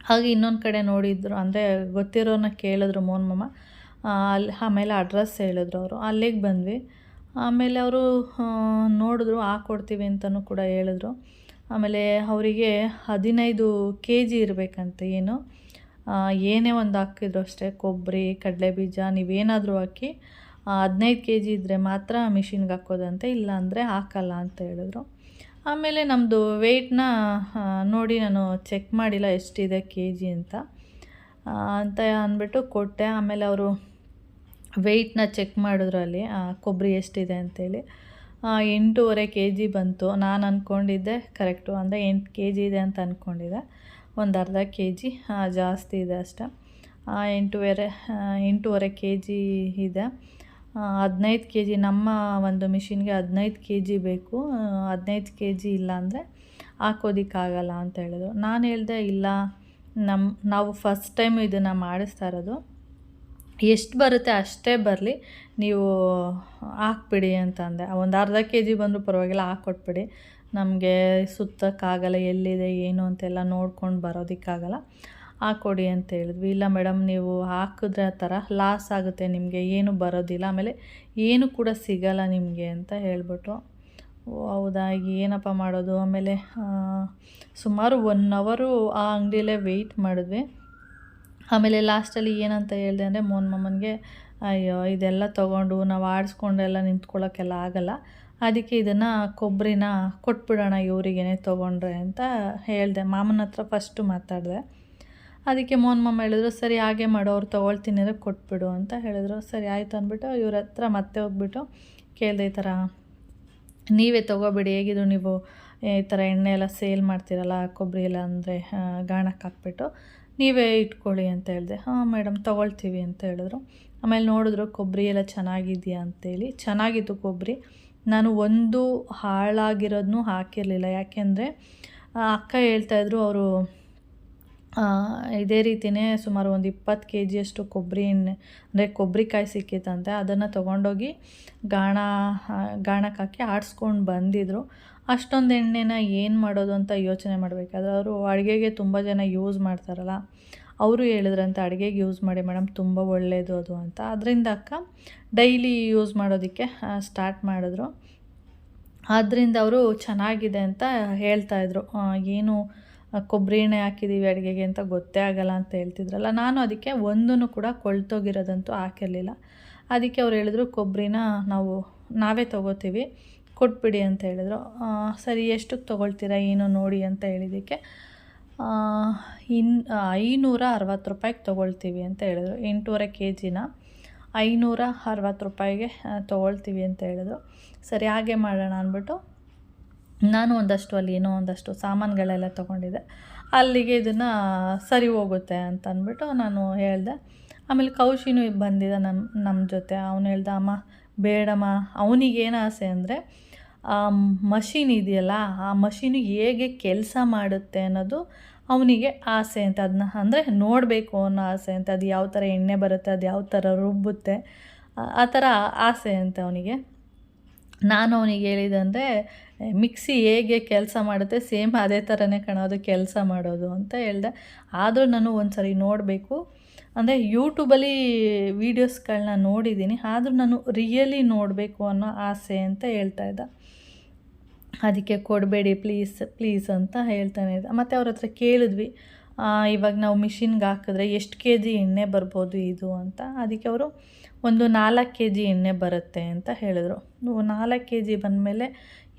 ಹಾಗೆ ಇನ್ನೊಂದು ಕಡೆ ನೋಡಿದ್ರು, ಅಂದರೆ ಗೊತ್ತಿರೋನ ಕೇಳಿದ್ರು ಮೋಹನ್ ಮಾಮ, ಅಲ್ಲಿ ಆಮೇಲೆ ಅಡ್ರೆಸ್ ಹೇಳಿದ್ರು ಅವರು. ಅಲ್ಲಿಗೆ ಬಂದ್ವಿ. ಆಮೇಲೆ ಅವರು ನೋಡಿದ್ರು, ಹಾಕ್ಕೊಡ್ತೀವಿ ಅಂತಲೂ ಕೂಡ ಹೇಳಿದ್ರು. ಆಮೇಲೆ ಅವರಿಗೆ 15 kg ಇರಬೇಕಂತೆ, ಏನೇ ಒಂದು ಹಾಕಿದ್ರು ಅಷ್ಟೇ, ಕೊಬ್ಬರಿ, ಕಡಲೆಬೀಜ, ನೀವೇನಾದರೂ ಹಾಕಿ 15 kg ಇದ್ದರೆ ಮಾತ್ರ ಮಿಷಿನ್ಗೆ ಹಾಕೋದಂತೆ, ಇಲ್ಲ ಅಂದರೆ ಹಾಕಲ್ಲ ಅಂತ ಹೇಳಿದ್ರು. ಆಮೇಲೆ ನಮ್ಮದು ವೆಯ್ಟ್ನ ನೋಡಿ ನಾನು ಚೆಕ್ ಮಾಡಿಲ್ಲ ಎಷ್ಟಿದೆ kg ಅಂತ ಅಂದ್ಬಿಟ್ಟು ಕೊಟ್ಟೆ. ಆಮೇಲೆ ಅವರು ವೆಯ್ಟ್ನ ಚೆಕ್ ಮಾಡಿದ್ರು ಅಲ್ಲಿ, ಕೊಬ್ಬರಿ ಎಷ್ಟಿದೆ ಅಂತೇಳಿ. 8.5 kg ಬಂತು. ನಾನು ಅಂದ್ಕೊಂಡಿದ್ದೆ ಕರೆಕ್ಟು, ಅಂದರೆ 8 kg ಇದೆ ಅಂತ ಅಂದ್ಕೊಂಡಿದ್ದೆ. ಒಂದು ಅರ್ಧ kg ಜಾಸ್ತಿ ಇದೆ ಅಷ್ಟೆ. 8.5 kg ಇದೆ. 15 kg ನಮ್ಮ ಒಂದು ಮಿಷಿನ್ಗೆ 15 kg ಬೇಕು. 15 kg ಇಲ್ಲ ಅಂದರೆ ಹಾಕೋದಕ್ಕಾಗಲ್ಲ ಅಂತ ಹೇಳಿದ್ರು. ನಾನು ಹೇಳಿದೆ, ಇಲ್ಲ ನಾವು ಫಸ್ಟ್ ಟೈಮ್ ಇದನ್ನು ಮಾಡಿಸ್ತಾ ಇರೋದು, ಎಷ್ಟು ಬರುತ್ತೆ ಅಷ್ಟೇ ಬರಲಿ, ನೀವು ಹಾಕ್ಬಿಡಿ ಅಂತ ಅಂದೆ. ಒಂದು ಅರ್ಧ kg ಬಂದರೂ ಪರವಾಗಿಲ್ಲ, ಹಾಕ್ಕೊಟ್ಬಿಡಿ, ನಮಗೆ ಸುತ್ತಕ್ಕಾಗಲ್ಲ, ಎಲ್ಲಿದೆ ಏನು ಅಂತೆಲ್ಲ ನೋಡ್ಕೊಂಡು ಬರೋದಕ್ಕಾಗಲ್ಲ, ಹಾಕ್ಕೊಡಿ ಅಂತ ಹೇಳಿದ್ವಿ. ಇಲ್ಲ ಮೇಡಮ್, ನೀವು ಹಾಕಿದ್ರೆ ಆ ಥರ ಲಾಸ್ ಆಗುತ್ತೆ, ನಿಮಗೆ ಏನು ಬರೋದಿಲ್ಲ, ಆಮೇಲೆ ಏನು ಕೂಡ ಸಿಗಲ್ಲ ನಿಮಗೆ ಅಂತ ಹೇಳ್ಬಿಟ್ರು. ಓ ಹೌದಾ, ಈಗ ಏನಪ್ಪ ಮಾಡೋದು? ಆಮೇಲೆ ಸುಮಾರು 1 ಅವರು ಆ ಅಂಗಡಿಯಲ್ಲೇ ವೆಯ್ಟ್ ಮಾಡಿದ್ವಿ. ಆಮೇಲೆ ಲಾಸ್ಟಲ್ಲಿ ಏನಂತ ಹೇಳಿದೆ ಅಂದರೆ ಮೋಹನ್ ಮಾಮನಿಗೆ, ಅಯ್ಯೋ ಇದೆಲ್ಲ ತೊಗೊಂಡು ನಾವು ಆಡಿಸ್ಕೊಂಡೆಲ್ಲ ನಿಂತ್ಕೊಳ್ಳೋಕ್ಕೆಲ್ಲ ಆಗಲ್ಲ, ಅದಕ್ಕೆ ಇದನ್ನು ಕೊಬ್ಬರಿನ ಕೊಟ್ಬಿಡೋಣ ಇವರಿಗೇನೆ ತೊಗೊಂಡ್ರೆ ಅಂತ ಹೇಳಿದೆ. ಮಾಮನ ಹತ್ರ ಫಸ್ಟು ಮಾತಾಡಿದೆ. ಅದಕ್ಕೆ ಮೋಹನ್ ಮಾಮ ಹೇಳಿದ್ರು, ಸರಿ ಹಾಗೆ ಮಾಡು, ಅವ್ರು ತೊಗೊಳ್ತೀನಿ ಅಂದರೆ ಕೊಟ್ಬಿಡು ಅಂತ ಹೇಳಿದ್ರು. ಸರಿ ಆಯಿತು ಅಂದ್ಬಿಟ್ಟು ಇವ್ರ ಹತ್ರ ಮತ್ತೆ ಹೋಗ್ಬಿಟ್ಟು ಕೇಳಿದೆ, ಈ ಥರ ನೀವೇ ತೊಗೋಬೇಡಿ, ಹೇಗಿದ್ರು ನೀವು ಈ ಥರ ಎಣ್ಣೆ ಎಲ್ಲ ಸೇಲ್ ಮಾಡ್ತೀರಲ್ಲ, ಕೊಬ್ಬರಿ ಎಲ್ಲ ಅಂದರೆ ಗಾಣಕ್ಕೆ ಹಾಕ್ಬಿಟ್ಟು ನೀವೇ ಇಟ್ಕೊಳ್ಳಿ ಅಂತ ಹೇಳಿದೆ. ಹಾಂ ಮೇಡಮ್ ತೊಗೊಳ್ತೀವಿ ಅಂತ ಹೇಳಿದ್ರು. ಆಮೇಲೆ ನೋಡಿದ್ರು ಕೊಬ್ಬರಿ ಎಲ್ಲ ಚೆನ್ನಾಗಿದೆಯಾ ಅಂತೇಳಿ. ಚೆನ್ನಾಗಿತ್ತು ಕೊಬ್ಬರಿ. ನಾನು ಒಂದು ಹಾಳಾಗಿರೋದನ್ನೂ ಹಾಕಿರಲಿಲ್ಲ, ಯಾಕೆಂದರೆ ಅಕ್ಕ ಹೇಳ್ತಾಯಿದ್ರು ಅವರು ಇದೇ ರೀತಿಯೇ ಸುಮಾರು ಒಂದು 20 kg ಕೊಬ್ಬರಿ ಎಣ್ಣೆ ಅಂದರೆ ಕೊಬ್ಬರಿಕಾಯಿ ಸಿಕ್ಕಿತ್ತಂತೆ. ಅದನ್ನು ತೊಗೊಂಡೋಗಿ ಗಾಣಕ್ಕೆ ಹಾಕಿ ಆಡಿಸ್ಕೊಂಡು ಬಂದಿದ್ದರು. ಅಷ್ಟೊಂದು ಎಣ್ಣೆನ ಏನು ಮಾಡೋದು ಅಂತ ಯೋಚನೆ ಮಾಡಬೇಕಾದ್ರೆ ಅವರು ಅಡುಗೆಗೆ ತುಂಬ ಜನ ಯೂಸ್ ಮಾಡ್ತಾರಲ್ಲ, ಅವರು ಹೇಳಿದ್ರಂತೆ ಅಡುಗೆಗೆ ಯೂಸ್ ಮಾಡಿ ಮೇಡಮ್, ತುಂಬ ಒಳ್ಳೆಯದು ಅದು ಅಂತ. ಅದರಿಂದ ಅಕ್ಕ ಡೈಲಿ ಯೂಸ್ ಮಾಡೋದಕ್ಕೆ ಸ್ಟಾರ್ಟ್ ಮಾಡಿದ್ರು. ಆದ್ದರಿಂದ ಅವರು ಚೆನ್ನಾಗಿದೆ ಅಂತ ಹೇಳ್ತಾಯಿದ್ರು. ಏನು ಕೊಬ್ಬರಿ ಎಣ್ಣೆ ಹಾಕಿದ್ದೀವಿ ಅಡುಗೆಗೆ ಅಂತ ಗೊತ್ತೇ ಆಗಲ್ಲ ಅಂತ ಹೇಳ್ತಿದ್ರಲ್ಲ. ನಾನು ಅದಕ್ಕೆ ಒಂದೂ ಕೂಡ ಕೊಳ್ತೋಗಿರೋದಂತೂ ಹಾಕಿರಲಿಲ್ಲ. ಅದಕ್ಕೆ ಅವ್ರು ಹೇಳಿದ್ರು, ಕೊಬ್ಬರಿನ ನಾವೇ ತೊಗೋತೀವಿ, ಕೊಟ್ಬಿಡಿ ಅಂತ ಹೇಳಿದ್ರು. ಸರಿ ಎಷ್ಟಕ್ಕೆ ತೊಗೊಳ್ತೀರಾ ಏನು ನೋಡಿ ಅಂತ ಹೇಳಿದ್ದಕ್ಕೆ 560 ರೂಪಾಯಿಗೆ ತೊಗೊಳ್ತೀವಿ ಅಂತ ಹೇಳಿದ್ರು. 8.5 kgನ 560 ರೂಪಾಯಿಗೆ ತೊಗೊಳ್ತೀವಿ ಅಂತ ಹೇಳಿದ್ರು. ಸರಿ ಹಾಗೆ ಮಾಡೋಣ ಅಂದ್ಬಿಟ್ಟು ನಾನು ಅಲ್ಲಿ ಏನೋ ಒಂದಷ್ಟು ಸಾಮಾನುಗಳೆಲ್ಲ ತೊಗೊಂಡಿದ್ದೆ. ಅಲ್ಲಿಗೆ ಇದನ್ನು ಸರಿ ಹೋಗುತ್ತೆ ಅಂತ ಅಂದ್ಬಿಟ್ಟು ನಾನು ಹೇಳಿದೆ. ಆಮೇಲೆ ಕೌಶಿನೂ ಬಂದಿದ್ದ ನಮ್ಮ ಜೊತೆ. ಅವನು ಹೇಳ್ದ, ಅಮ್ಮ ಬೇಡಮ್ಮ, ಅವನಿಗೇನು ಆಸೆ ಅಂದರೆ ಆ ಮಷೀನ್ ಇದೆಯಲ್ಲ, ಆ ಮಷೀನು ಹೇಗೆ ಕೆಲಸ ಮಾಡುತ್ತೆ ಅನ್ನೋದು ಅವನಿಗೆ ಆಸೆ ಅಂತ. ಅದನ್ನ ಅಂದರೆ ನೋಡಬೇಕು ಅನ್ನೋ ಆಸೆ ಅಂತ. ಅದು ಯಾವ ಥರ ಎಣ್ಣೆ ಬರುತ್ತೆ, ಅದು ಯಾವ ಥರ ರುಬ್ಬುತ್ತೆ, ಆ ಥರ ಆಸೆ ಅಂತ ಅವನಿಗೆ. ನಾನು ಅವನಿಗೆ ಹೇಳಿದಂದರೆ, ಮಿಕ್ಸಿ ಹೇಗೆ ಕೆಲಸ ಮಾಡುತ್ತೆ ಸೇಮ್ ಅದೇ ಥರನೇ ಕಾಣೋದು ಕೆಲಸ ಮಾಡೋದು ಅಂತ ಹೇಳಿದೆ. ಆದರೂ ನಾನು ಒಂದು ಸರಿ ನೋಡಬೇಕು, ಅಂದರೆ ಯೂಟ್ಯೂಬಲ್ಲಿ ವೀಡಿಯೋಸ್ಗಳನ್ನ ನೋಡಿದ್ದೀನಿ, ಆದರೂ ನಾನು ರಿಯಲಿ ನೋಡಬೇಕು ಅನ್ನೋ ಆಸೆ ಅಂತ ಹೇಳ್ತಾಯಿದ್ದ. ಅದಕ್ಕೆ ಕೊಡಬೇಡಿ ಪ್ಲೀಸ್ ಅಂತ ಹೇಳ್ತಾನೆ ಇದ್ದ. ಮತ್ತು ಅವ್ರ ಹತ್ರ ಕೇಳಿದ್ವಿ, ಇವಾಗ ನಾವು ಮಿಷಿನ್ಗೆ ಹಾಕಿದ್ರೆ ಎಷ್ಟು kg ಎಣ್ಣೆ ಬರ್ಬೋದು ಇದು ಅಂತ. ಅದಕ್ಕೆ ಅವರು ಒಂದು 4 kg ಎಣ್ಣೆ ಬರುತ್ತೆ ಅಂತ ಹೇಳಿದ್ರು. 4 kg ಬಂದಮೇಲೆ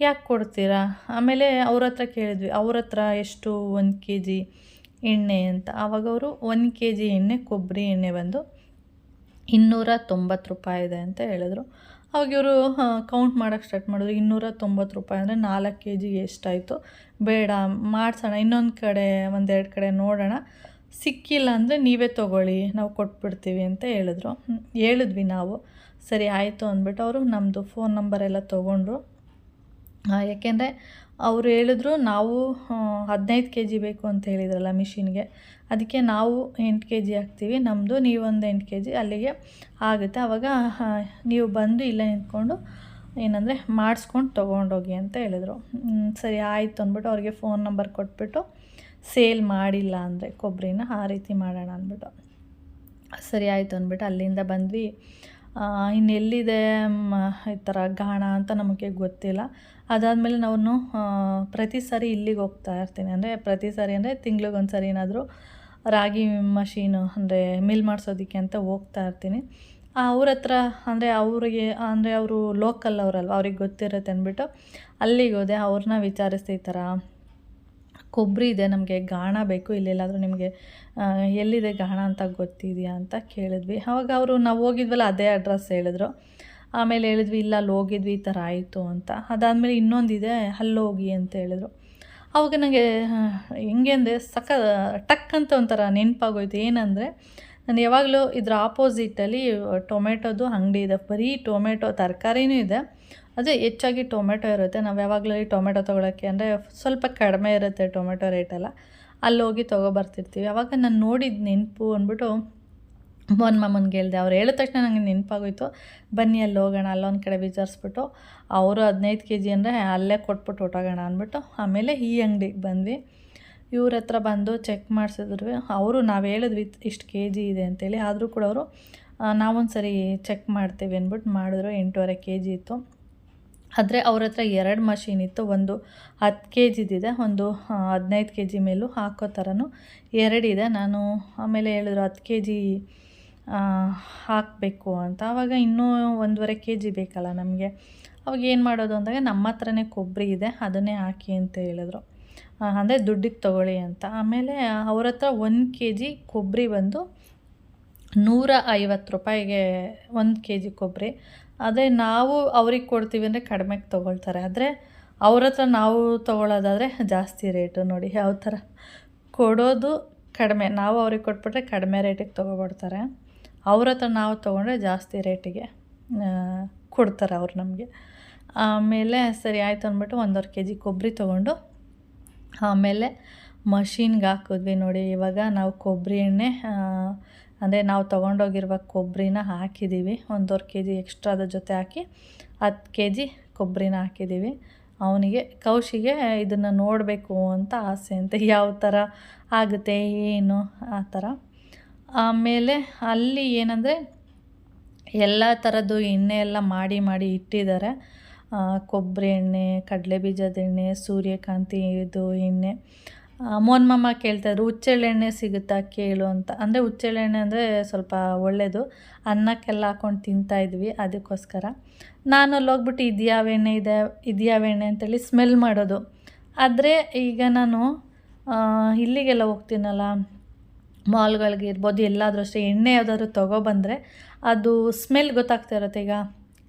ಯಾಕೆ ಕೊಡ್ತೀರಾ? ಆಮೇಲೆ ಅವ್ರ ಹತ್ರ ಕೇಳಿದ್ವಿ, ಅವ್ರ ಹತ್ರ ಎಷ್ಟು 1 kg ಎಣ್ಣೆ ಅಂತ. ಆವಾಗ ಅವರು 1 kg ಎಣ್ಣೆ ಕೊಬ್ಬರಿ ಎಣ್ಣೆ ಬಂದು 290 ರೂಪಾಯಿ ಇದೆ ಅಂತ ಹೇಳಿದ್ರು. ಅವಾಗ ಇವರು ಕೌಂಟ್ ಮಾಡೋಕ್ಕೆ ಸ್ಟಾರ್ಟ್ ಮಾಡಿದ್ರು. 290 ರೂಪಾಯಿ ಅಂದರೆ 4 kg ಎಷ್ಟಾಯಿತು? ಬೇಡ ಮಾಡಿಸೋಣ, ಇನ್ನೊಂದು ಕಡೆ 1-2 ಕಡೆ ನೋಡೋಣ, ಸಿಕ್ಕಿಲ್ಲ ಅಂದರೆ ನೀವೇ ತೊಗೊಳ್ಳಿ, ನಾವು ಕೊಟ್ಬಿಡ್ತೀವಿ ಅಂತ ಹೇಳಿದ್ವಿ ನಾವು. ಸರಿ ಆಯಿತು ಅಂದ್ಬಿಟ್ಟು ಅವರು ನಮ್ಮದು ಫೋನ್ ನಂಬರೆಲ್ಲ ತೊಗೊಂಡ್ರು. ಯಾಕೆಂದರೆ ಅವರು ಹೇಳಿದ್ರು, ನಾವು 15 kg ಬೇಕು ಅಂತ ಹೇಳಿದ್ರಲ್ಲ ಮಿಷಿನ್ಗೆ, ಅದಕ್ಕೆ ನಾವು 8 kg ಹಾಕ್ತೀವಿ ನಮ್ಮದು, ನೀವೊಂದು 8 kg ಅಲ್ಲಿಗೆ ಆಗುತ್ತೆ. ಆವಾಗ ನೀವು ಬಂದು ಇಲ್ಲೇ ನಿಂತ್ಕೊಂಡು ಏನಂದರೆ ಮಾಡಿಸ್ಕೊಂಡು ತೊಗೊಂಡೋಗಿ ಅಂತ ಹೇಳಿದ್ರು. ಸರಿ ಆಯಿತು ಅಂದ್ಬಿಟ್ಟು ಅವ್ರಿಗೆ ಫೋನ್ ನಂಬರ್ ಕೊಟ್ಬಿಟ್ಟು, ಸೇಲ್ ಮಾಡಿಲ್ಲ ಅಂದರೆ ಕೊಬ್ಬರಿನ ಆ ರೀತಿ ಮಾಡೋಣ ಅಂದ್ಬಿಟ್ಟು. ಸರಿ ಆಯಿತು ಅಂದ್ಬಿಟ್ಟು ಅಲ್ಲಿಂದ ಬಂದ್ವಿ. ಇನ್ನೆಲ್ಲಿದೆ ಈ ಥರ ಗಾಣ ಅಂತ ನಮಗೆ ಗೊತ್ತಿಲ್ಲ. ಅದಾದಮೇಲೆ ನಾನು ಪ್ರತಿ ಸಾರಿ ಇಲ್ಲಿಗೆ ಹೋಗ್ತಾ ಇರ್ತೀನಿ. ಅಂದರೆ ಪ್ರತಿ ಸಾರಿ ಅಂದರೆ ತಿಂಗ್ಳಿಗೊಂದು ಸರಿ ಏನಾದರೂ ರಾಗಿ ಮಷೀನು ಅಂದರೆ ಮಿಲ್ ಮಾಡಿಸೋದಕ್ಕೆ ಅಂತ ಹೋಗ್ತಾ ಇರ್ತೀನಿ. ಅವ್ರ ಹತ್ರ ಅಂದರೆ ಅವರು ಲೋಕಲ್ ಅವರಲ್ವ, ಅವ್ರಿಗೆ ಗೊತ್ತಿರುತ್ತೆ ಅಂದ್ಬಿಟ್ಟು ಅಲ್ಲಿಗೆ ಹೋದೆ. ಅವ್ರನ್ನ ವಿಚಾರಿಸ್ದೆ, ಈ ಥರ ಕೊಬ್ಬರಿ ಇದೆ, ನಮಗೆ ಗಾಣ ಬೇಕು, ಇಲ್ಲೆಲ್ಲಾದರೂ ನಿಮಗೆ ಎಲ್ಲಿದೆ ಗಾಣ ಅಂತ ಗೊತ್ತಿದೆಯಾ ಅಂತ ಕೇಳಿದ್ವಿ. ಆವಾಗ ಅವರು ನಾವು ಹೋಗಿದ್ವಲ್ಲ ಅದೇ ಅಡ್ರೆಸ್ ಹೇಳಿದ್ರು. ಆಮೇಲೆ ಹೇಳಿದ್ವಿ, ಇಲ್ಲ ಅಲ್ಲಿ ಹೋಗಿದ್ವಿ, ಈ ಥರ ಆಯಿತು ಅಂತ. ಅದಾದಮೇಲೆ ಇನ್ನೊಂದಿದೆ ಅಲ್ಲೋಗಿ ಅಂತ ಹೇಳಿದ್ರು. ಆವಾಗ ನನಗೆ ಹೆಂಗೆ ಅಂದರೆ ಟಕ್ ಅಂತ ಒಂಥರ ನೆನಪಾಗೋಯ್ತು. ಏನಂದರೆ ನಾನು ಯಾವಾಗಲೂ ಇದ್ರ ಆಪೋಸಿಟಲ್ಲಿ ಟೊಮೆಟೊದು ಅಂಗಡಿ ಇದೆ. ಬರೀ ಟೊಮೆಟೊ ತರಕಾರಿನೂ ಇದೆ, ಅದೇ ಹೆಚ್ಚಾಗಿ ಟೊಮೆಟೊ ಇರುತ್ತೆ. ನಾವು ಯಾವಾಗಲೂ ಟೊಮೆಟೊ ತೊಗೊಳಕ್ಕೆ ಅಂದರೆ ಸ್ವಲ್ಪ ಕಡಿಮೆ ಇರುತ್ತೆ ಟೊಮೆಟೊ ರೇಟೆಲ್ಲ, ಅಲ್ಲೋಗಿ ತೊಗೊಬರ್ತಿರ್ತೀವಿ. ಆವಾಗ ನಾನು ನೋಡಿದ ನೆನಪು ಅಂದ್ಬಿಟ್ಟು ಮೋಹನ್ ಮಾಮನ್ಗೆ ಹೇಳಿದೆ. ಅವ್ರು ಹೇಳಿದ ತಕ್ಷಣ ನನಗೆ ನೆನಪಾಗೋಯ್ತು, ಬನ್ನಿ ಅಲ್ಲಿ ಹೋಗೋಣ, ಅಲ್ಲೊಂದು ಕಡೆ ವಿಚಾರಿಸ್ಬಿಟ್ಟು ಅವರು 15 kg ಅಂದರೆ ಅಲ್ಲೇ ಕೊಟ್ಬಿಟ್ಟು ಹೊಟ್ಟೋಗೋಣ ಅಂದ್ಬಿಟ್ಟು ಆಮೇಲೆ ಈ ಅಂಗಡಿಗೆ ಬಂದ್ವಿ. ಇವ್ರ ಹತ್ರ ಬಂದು ಚೆಕ್ ಮಾಡಿಸಿದ್ರು. ಅವರು ನಾವು ಹೇಳಿದ್ವಿ ಇಷ್ಟು kg ಇದೆ ಅಂತೇಳಿ, ಆದರೂ ಕೂಡ ಅವರು ನಾವೊಂದು ಸರಿ ಚೆಕ್ ಮಾಡ್ತೀವಿ ಅಂದ್ಬಿಟ್ಟು ಮಾಡಿದ್ರು. 8.5 kg ಇತ್ತು. ಆದರೆ ಅವ್ರ ಹತ್ರ 2 ಮಷೀನ್ ಇತ್ತು. ಒಂದು 10 ಕೆ ಜಿದಿದೆ, ಒಂದು 15 ಕೆ ಜಿ ಮೇಲೂ ಹಾಕೋ ಥರನೂ 2 ಇದೆ. ನಾನು ಆಮೇಲೆ ಹೇಳಿದ್ರು 10 ಕೆ ಜಿ ಹಾಕಬೇಕು ಅಂತ. ಆವಾಗ ಇನ್ನೂ 1.5 ಕೆ ಜಿ ಬೇಕಲ್ಲ ನಮಗೆ. ಅವಾಗ ಏನು ಮಾಡೋದು ಅಂದಾಗ ನಮ್ಮ ಹತ್ರನೇ ಕೊಬ್ಬರಿ ಇದೆ, ಅದನ್ನೇ ಹಾಕಿ ಅಂತ ಹೇಳಿದ್ರು. ಅಂದರೆ ದುಡ್ಡಿಗೆ ತೊಗೊಳ್ಳಿ ಅಂತ. ಆಮೇಲೆ ಅವ್ರ ಹತ್ರ 1 ಕೆ ಜಿ ಕೊಬ್ಬರಿ ಬಂದು 150 ರೂಪಾಯಿಗೆ 1 ಕೆ ಜಿ ಕೊಬ್ಬರಿ. ಅದೇ ನಾವು ಅವ್ರಿಗೆ ಕೊಡ್ತೀವಿ ಅಂದರೆ ಕಡಿಮೆಗೆ ತೊಗೊಳ್ತಾರೆ. ಆದರೆ ಅವ್ರ ಹತ್ರ ನಾವು ತೊಗೊಳ್ಳೋದಾದರೆ ಜಾಸ್ತಿ ರೇಟು. ನೋಡಿ ಯಾವ ಥರ ಕೊಡೋದು ಕಡಿಮೆ, ನಾವು ಅವ್ರಿಗೆ ಕೊಟ್ಬಿಟ್ರೆ ಕಡಿಮೆ ರೇಟಿಗೆ ತೊಗೊಬಿಡ್ತಾರೆ. ಅವ್ರ ಹತ್ರ ನಾವು ತೊಗೊಂಡ್ರೆ ಜಾಸ್ತಿ ರೇಟಿಗೆ ಕೊಡ್ತಾರೆ ಅವ್ರು ನಮಗೆ. ಆಮೇಲೆ ಸರಿ ಆಯಿತು ಅಂದ್ಬಿಟ್ಟು 1.5 ಕೆ ಜಿ ಕೊಬ್ಬರಿ ತೊಗೊಂಡು ಆಮೇಲೆ ಮಷೀನ್ಗೆ ಹಾಕಿದ್ವಿ. ನೋಡಿ ಇವಾಗ ನಾವು ಕೊಬ್ಬರಿ ಎಣ್ಣೆ ಅಂದರೆ ನಾವು ತೊಗೊಂಡೋಗಿರುವ ಕೊಬ್ಬರಿನ ಹಾಕಿದ್ದೀವಿ. 1.5 ಕೆ ಜಿ ಎಕ್ಸ್ಟ್ರಾದ ಜೊತೆ ಹಾಕಿ 10 ಕೆ ಜಿ ಕೊಬ್ಬರಿನ ಹಾಕಿದ್ದೀವಿ. ಅವನಿಗೆ ಕೌಶಿಗೆ ಇದನ್ನು ನೋಡಬೇಕು ಅಂತ ಆಸೆ ಅಂತೆ, ಯಾವ ಥರ ಆಗುತ್ತೆ ಏನು ಆ ಥರ. ಆಮೇಲೆ ಅಲ್ಲಿ ಏನಂದರೆ ಎಲ್ಲ ಥರದ್ದು ಎಣ್ಣೆ ಎಲ್ಲ ಮಾಡಿ ಇಟ್ಟಿದ್ದಾರೆ. ಕೊಬ್ಬರಿ ಎಣ್ಣೆ, ಕಡಲೆ ಬೀಜದ ಎಣ್ಣೆ, ಸೂರ್ಯಕಾಂತಿ ಇದು ಎಣ್ಣೆ. ಮೋಹನ್ ಮಾಮ ಕೇಳ್ತಾಯಿದ್ರು ಹುಚ್ಚೆಳ್ಳೆಣ್ಣೆ ಸಿಗುತ್ತಾ ಕೇಳು ಅಂತ. ಅಂದರೆ ಹುಚ್ಚೆಳ್ಳೆಣ್ಣೆ ಅಂದರೆ ಸ್ವಲ್ಪ ಒಳ್ಳೆಯದು, ಅನ್ನಕ್ಕೆಲ್ಲ ಹಾಕ್ಕೊಂಡು ತಿಂತಾಯಿದ್ವಿ, ಅದಕ್ಕೋಸ್ಕರ. ನಾನು ಅಲ್ಲೋಗ್ಬಿಟ್ಟು ಇದ್ಯಾವ ಎಣ್ಣೆ ಅಂತೇಳಿ ಸ್ಮೆಲ್ ಮಾಡೋದು. ಆದರೆ ಈಗ ನಾನು ಇಲ್ಲಿಗೆಲ್ಲ ಹೋಗ್ತೀನಲ್ಲ, ಮಾಲ್ಗಳಿಗೆ ಇರ್ಬೋದು, ಎಲ್ಲಾದರೂ ಅಷ್ಟೇ ಎಣ್ಣೆ ಯಾವುದಾದ್ರು ತೊಗೊಬಂದರೆ ಅದು ಸ್ಮೆಲ್ ಗೊತ್ತಾಗ್ತಾ ಇರುತ್ತೆ. ಈಗ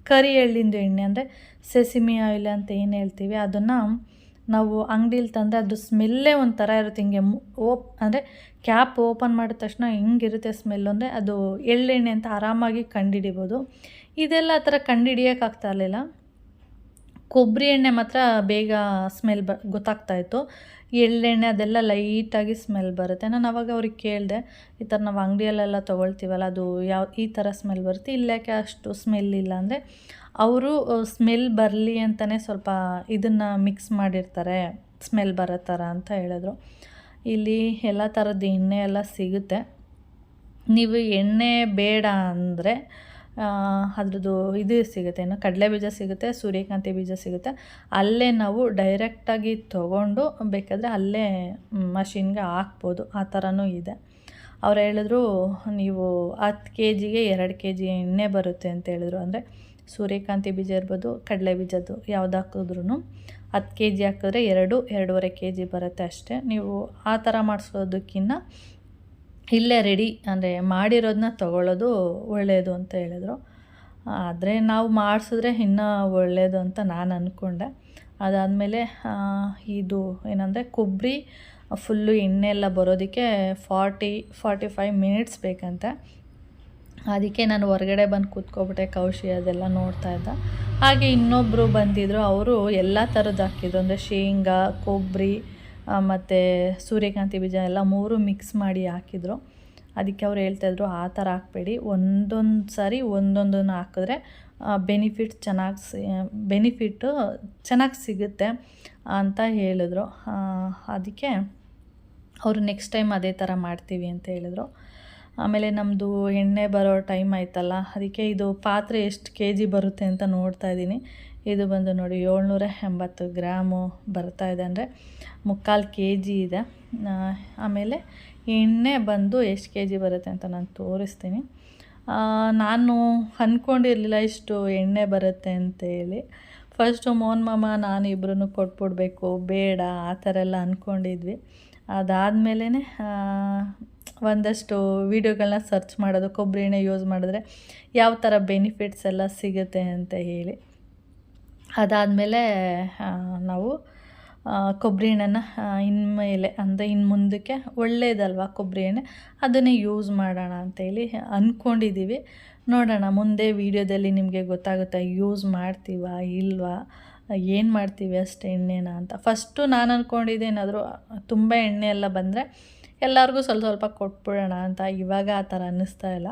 ಕರಿ ಎಳ್ಳಿಂದು ಎಣ್ಣೆ ಅಂದರೆ ಸೆಸಿಮಿ ಆಯಿಲ್ ಅಂತ ಏನು ಹೇಳ್ತೀವಿ, ಅದನ್ನು ನಾವು ಅಂಗಡೀಲಿ ತಂದರೆ ಅದು ಸ್ಮೆಲ್ಲೇ ಒಂಥರ ಇರುತ್ತೆ. ಹಿಂಗೆ ಅಂದರೆ ಕ್ಯಾಪ್ ಓಪನ್ ಮಾಡಿದ ತಕ್ಷಣ ಹೆಂಗಿರುತ್ತೆ ಸ್ಮೆಲ್ಲು ಅಂದರೆ ಅದು ಎಳ್ಳೆಣ್ಣೆ ಅಂತ ಆರಾಮಾಗಿ ಕಂಡುಹಿಡಿಬೋದು. ಇದೆಲ್ಲ ಆ ಥರ ಕಂಡುಹಿಡಿಯೋಕ್ಕಾಗ್ತಾ ಇರಲಿಲ್ಲ. ಕೊಬ್ಬರಿ ಎಣ್ಣೆ ಮಾತ್ರ ಬೇಗ ಸ್ಮೆಲ್ ಗೊತ್ತಾಗ್ತಾಯಿತ್ತು. ಎಳ್ಳೆಣ್ಣೆ ಅದೆಲ್ಲ ಲೈಟಾಗಿ ಸ್ಮೆಲ್ ಬರುತ್ತೆ. ನಾನು ಅವಾಗ ಅವ್ರಿಗೆ ಕೇಳಿದೆ, ಈ ಥರ ನಾವು ಅಂಗಡಿಯಲ್ಲೆಲ್ಲ ತೊಗೊಳ್ತೀವಲ್ಲ ಅದು ಈ ಥರ ಸ್ಮೆಲ್ ಬರುತ್ತೆ, ಇಲ್ಲೇಕೆ ಅಷ್ಟು ಸ್ಮೆಲ್ ಇಲ್ಲ ಅಂದರೆ, ಅವರು ಸ್ಮೆಲ್ ಬರಲಿ ಅಂತಲೇ ಸ್ವಲ್ಪ ಇದನ್ನು ಮಿಕ್ಸ್ ಮಾಡಿರ್ತಾರೆ ಸ್ಮೆಲ್ ಬರೋ ಥರ ಅಂತ ಹೇಳಿದ್ರು. ಇಲ್ಲಿ ಎಲ್ಲ ಥರದ್ದು ಎಣ್ಣೆ ಎಲ್ಲ ಸಿಗುತ್ತೆ. ನೀವು ಎಣ್ಣೆ ಬೇಡ ಅಂದರೆ ಅದ್ರದ್ದು ಇದು ಸಿಗುತ್ತೆ, ಏನು ಕಡಲೆ ಬೀಜ ಸಿಗುತ್ತೆ, ಸೂರ್ಯಕಾಂತಿ ಬೀಜ ಸಿಗುತ್ತೆ. ಅಲ್ಲೇ ನಾವು ಡೈರೆಕ್ಟಾಗಿ ತೊಗೊಂಡು ಬೇಕಾದರೆ ಅಲ್ಲೇ ಮಷಿನ್ಗೆ ಹಾಕ್ಬೋದು, ಆ ಥರನೂ ಇದೆ. ಅವ್ರು ಹೇಳಿದ್ರು ನೀವು 10 ಕೆ ಜಿಗೆ 2 ಕೆ ಜಿ ಎಣ್ಣೆ ಬರುತ್ತೆ ಅಂತ ಹೇಳಿದ್ರು. ಅಂದರೆ ಸೂರ್ಯಕಾಂತಿ ಬೀಜ ಇರ್ಬೋದು, ಕಡಲೆ ಬೀಜದ್ದು ಯಾವ್ದು ಹಾಕಿದ್ರೂ 10 ಕೆ ಜಿ ಹಾಕಿದ್ರೆ 2-2.5 ಕೆ ಜಿ ಬರುತ್ತೆ ಅಷ್ಟೇ. ನೀವು ಆ ಥರ ಮಾಡಿಸೋದಕ್ಕಿಂತ ಇಲ್ಲೇ ರೆಡಿ ಅಂದರೆ ಮಾಡಿರೋದನ್ನ ತೊಗೊಳ್ಳೋದು ಒಳ್ಳೆಯದು ಅಂತ ಹೇಳಿದ್ರು. ಆದರೆ ನಾವು ಮಾಡಿಸಿದ್ರೆ ಇನ್ನೂ ಒಳ್ಳೆಯದು ಅಂತ ನಾನು ಅಂದ್ಕೊಂಡೆ. ಅದಾದಮೇಲೆ ಇದು ಏನಂದರೆ ಕೊಬ್ಬರಿ ಫುಲ್ಲು ಎಣ್ಣೆ ಎಲ್ಲ ಬರೋದಕ್ಕೆ 40-45 ಮಿನಿಟ್ಸ್ ಬೇಕಂತೆ. ಅದಕ್ಕೆ ನಾನು ಹೊರಗಡೆ ಬಂದು ಕೂತ್ಕೊಬಿಟ್ಟೆ, ಕೌಶಿ ಅದೆಲ್ಲ ನೋಡ್ತಾ ಇದ್ದ. ಹಾಗೆ ಇನ್ನೊಬ್ಬರು ಬಂದಿದ್ದರು, ಅವರು ಎಲ್ಲ ಥರದ್ದು ಹಾಕಿದ್ರು. ಅಂದರೆ ಶೇಂಗಾ, ಕೊಬ್ಬರಿ ಮತ್ತು ಸೂರ್ಯಕಾಂತಿ ಬೀಜ ಎಲ್ಲ 3 ಮಿಕ್ಸ್ ಮಾಡಿ ಹಾಕಿದ್ರು. ಅದಕ್ಕೆ ಅವ್ರು ಹೇಳ್ತಾಯಿದ್ರು ಆ ಥರ ಹಾಕಬೇಡಿ, ಒಂದೊಂದು ಸಾರಿ ಒಂದೊಂದನ್ನು ಹಾಕಿದ್ರೆ ಬೆನಿಫಿಟ್ಟು ಚೆನ್ನಾಗಿ ಸಿಗುತ್ತೆ ಅಂತ ಹೇಳಿದ್ರು. ಅದಕ್ಕೆ ಅವರು ನೆಕ್ಸ್ಟ್ ಟೈಮ್ ಅದೇ ಥರ ಮಾಡ್ತೀವಿ ಅಂತ ಹೇಳಿದ್ರು. ಆಮೇಲೆ ನಮ್ಮದು ಎಣ್ಣೆ ಬರೋ ಟೈಮ್ ಆಯ್ತಲ್ಲ, ಅದಕ್ಕೆ ಇದು ಪಾತ್ರೆ ಎಷ್ಟು ಕೆ ಜಿ ಬರುತ್ತೆ ಅಂತ ನೋಡ್ತಾ ಇದ್ದೀನಿ. ಇದು ಬಂದು ನೋಡಿ 780 ಗ್ರಾಮು ಬರ್ತಾಯಿದೆ, ಅಂದರೆ 3/4 ಕೆ ಜಿ ಇದೆ. ಆಮೇಲೆ ಎಣ್ಣೆ ಬಂದು ಎಷ್ಟು ಕೆ ಜಿ ಬರುತ್ತೆ ಅಂತ ನಾನು ತೋರಿಸ್ತೀನಿ. ನಾನು ಅಂದ್ಕೊಂಡಿರಲಿಲ್ಲ ಇಷ್ಟು ಎಣ್ಣೆ ಬರುತ್ತೆ ಅಂತೇಳಿ. ಫಸ್ಟು ಮೋಹನ್ ಮಾಮ ನಾನು ಇಬ್ಬರೂ ಕೊಟ್ಬಿಡ್ಬೇಕು, ಬೇಡ ಆ ಥರ ಎಲ್ಲ ಅಂದ್ಕೊಂಡಿದ್ವಿ. ಅದಾದಮೇಲೆ ಒಂದಷ್ಟು ವೀಡಿಯೋಗಳನ್ನ ಸರ್ಚ್ ಮಾಡೋದು, ಕೊಬ್ಬರಿ ಎಣ್ಣೆ ಯೂಸ್ ಮಾಡಿದ್ರೆ ಯಾವ ಥರ ಬೆನಿಫಿಟ್ಸ್ ಎಲ್ಲ ಸಿಗುತ್ತೆ ಅಂತ ಹೇಳಿ. ಅದಾದಮೇಲೆ ನಾವು ಕೊಬ್ಬರಿ ಎಣ್ಣೆನ ಇನ್ಮೇಲೆ ಅಂದರೆ ಇನ್ನು ಮುಂದಕ್ಕೆ ಒಳ್ಳೆಯದಲ್ವ ಕೊಬ್ಬರಿ ಎಣ್ಣೆ, ಅದನ್ನೇ ಯೂಸ್ ಮಾಡೋಣ ಅಂತೇಳಿ ಅಂದ್ಕೊಂಡಿದ್ದೀವಿ. ನೋಡೋಣ ಮುಂದೆ ವೀಡಿಯೋದಲ್ಲಿ ನಿಮಗೆ ಗೊತ್ತಾಗುತ್ತೆ ಯೂಸ್ ಮಾಡ್ತೀವಾ ಇಲ್ವಾ, ಏನು ಮಾಡ್ತೀವಿ ಅಷ್ಟು ಎಣ್ಣೆನ ಅಂತ. ಫಸ್ಟು ನಾನು ಅಂದ್ಕೊಂಡಿದ್ದೆ ಏನಾದರೂ ತುಂಬ ಎಣ್ಣೆ ಎಲ್ಲ ಬಂದರೆ ಎಲ್ಲರಿಗೂ ಸ್ವಲ್ಪ ಕೊಟ್ಬಿಡೋಣ ಅಂತ. ಇವಾಗ ಆ ಥರ ಅನ್ನಿಸ್ತಾ ಇಲ್ಲ,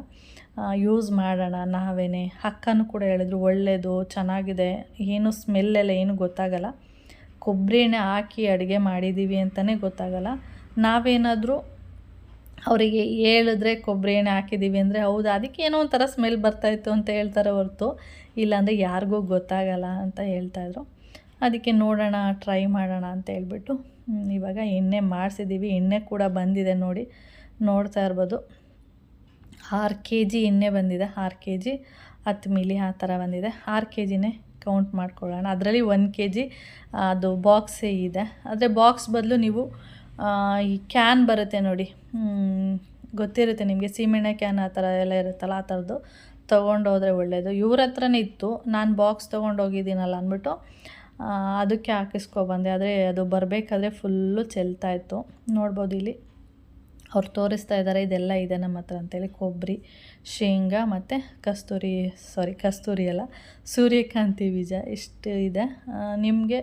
ಯೂಸ್ ಮಾಡೋಣ ನಾವೇನೆ. ಅಕ್ಕನೂ ಕೂಡ ಹೇಳಿದ್ರು ಒಳ್ಳೆಯದು, ಚೆನ್ನಾಗಿದೆ, ಏನು ಸ್ಮೆಲ್ಲೆಲ್ಲ ಏನು ಗೊತ್ತಾಗಲ್ಲ, ಕೊಬ್ಬರಿ ಎಣ್ಣೆ ಹಾಕಿ ಅಡುಗೆ ಮಾಡಿದ್ದೀವಿ ಅಂತಲೇ ಗೊತ್ತಾಗಲ್ಲ. ನಾವೇನಾದರೂ ಅವರಿಗೆ ಹೇಳಿದ್ರೆ ಕೊಬ್ಬರಿ ಎಣ್ಣೆ ಹಾಕಿದ್ದೀವಿ ಅಂದರೆ ಹೌದು ಅದಕ್ಕೆ ಏನೋ ಒಂಥರ ಸ್ಮೆಲ್ ಬರ್ತಾಯಿತ್ತು ಅಂತ ಹೇಳ್ತಾರೆ ಹೊರತು ಇಲ್ಲಾಂದರೆ ಯಾರಿಗೂ ಗೊತ್ತಾಗಲ್ಲ ಅಂತ ಹೇಳ್ತಾಯಿದ್ರು. ಅದಕ್ಕೆ ನೋಡೋಣ ಟ್ರೈ ಮಾಡೋಣ ಅಂತ ಹೇಳ್ಬಿಟ್ಟು ಇವಾಗ ಎಣ್ಣೆ ಮಾಡಿಸಿದ್ದೀವಿ. ಎಣ್ಣೆ ಕೂಡ ಬಂದಿದೆ ನೋಡಿ, ನೋಡ್ತಾ ಇರ್ಬೋದು. 6 kg ಎಣ್ಣೆ ಬಂದಿದೆ. 6 kg 10 ಮಿಲಿ ಆ ಥರ ಬಂದಿದೆ. 6 kgನೇ ಕೌಂಟ್ ಮಾಡ್ಕೊಳ್ಳೋಣ. ಅದರಲ್ಲಿ 1 kg ಅದು ಬಾಕ್ಸೇ ಇದೆ. ಆದರೆ ಬಾಕ್ಸ್ ಬದಲು ನೀವು ಈ ಕ್ಯಾನ್ ಬರುತ್ತೆ ನೋಡಿ, ಗೊತ್ತಿರುತ್ತೆ ನಿಮಗೆ, ಸೀಮೆಣ್ಣೆ ಕ್ಯಾನ್ ಆ ಥರ ಎಲ್ಲ ಇರುತ್ತಲ್ಲ, ಆ ಥರದ್ದು ತೊಗೊಂಡೋದ್ರೆ ಒಳ್ಳೆಯದು. ಇವ್ರ ಹತ್ರನೇ ಇತ್ತು, ನಾನು ಬಾಕ್ಸ್ ತೊಗೊಂಡೋಗಿದ್ದೀನಲ್ಲ ಅಂದ್ಬಿಟ್ಟು ಅದಕ್ಕೆ ಹಾಕಿಸ್ಕೊಬಂದೆ. ಆದರೆ ಅದು ಬರಬೇಕಾದ್ರೆ ಫುಲ್ಲು ಚೆಲ್ತಾಯಿತ್ತು. ನೋಡ್ಬೋದು ಇಲ್ಲಿ ಅವ್ರು ತೋರಿಸ್ತಾ ಇದ್ದಾರೆ, ಇದೆಲ್ಲ ಇದೆ ನಮ್ಮ ಹತ್ರ ಅಂತೇಳಿ. ಕೊಬ್ಬರಿ, ಶೇಂಗಾ ಮತ್ತು ಕಸ್ತೂರಿ ಅಲ್ಲ, ಸೂರ್ಯಕಾಂತಿ ಬೀಜ ಇಷ್ಟು ಇದೆ. ನಿಮಗೆ